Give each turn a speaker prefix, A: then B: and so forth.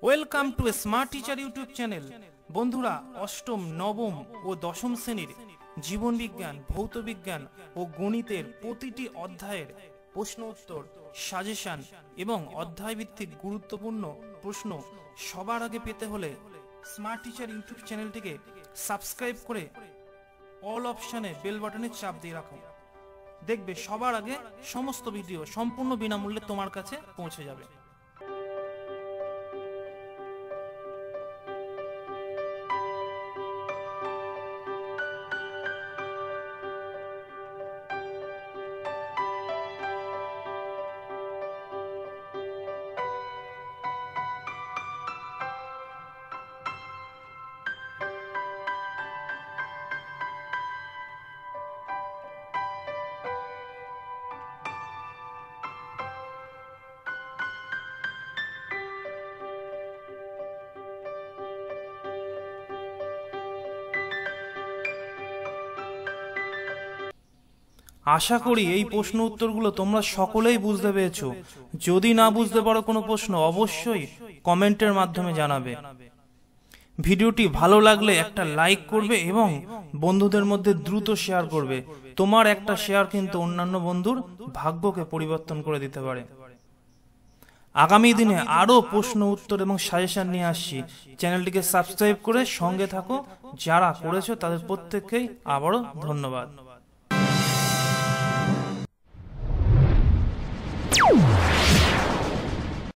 A: Welcome to smart teacher YouTube channel. বন্ধুরা, অষ্টম, নবম ও দশম শ্রেণীর জীবন বিজ্ঞান, ভৌত বিজ্ঞান ও গণিতের প্রতিটি অধ্যায়ের প্রশ্ন উত্তর, সাজেশন এবং অধ্যায় ভিত্তিক গুরুত্বপূর্ণ প্রশ্ন সবার আগে পেতে হলে স্মার্ট টিচার ইউটিউব চ্যানেলটিকে সাবস্ক্রাইব করে অল অপশানে বেল বাটনে চাপ দিয়ে রাখো। দেখবে সবার আগে সমস্ত ভিডিও সম্পূর্ণ বিনামূল্যে তোমার কাছে পৌঁছে যাবে। আশা করি এই প্রশ্ন উত্তরগুলো তোমরা সকলেই বুঝতে পেরেছো। যদি না বুঝতে পারো কোনো প্রশ্ন, অবশ্যই কমেন্টের মাধ্যমে জানাবে। ভিডিওটি ভালো লাগলে একটা লাইক করবে এবং বন্ধুদের মধ্যে দ্রুত শেয়ার করবে। তোমার একটা শেয়ার কিন্তু অন্যান্য বন্ধুর ভাগ্যকে পরিবর্তন করে দিতে পারে। আগামী দিনে আরো প্রশ্ন উত্তর এবং সাজেশন নিয়ে আসছি। চ্যানেলটিকে সাবস্ক্রাইব করে সঙ্গে থাকো। যারা করেছো তাদের প্রত্যেককেই আবারও ধন্যবাদ।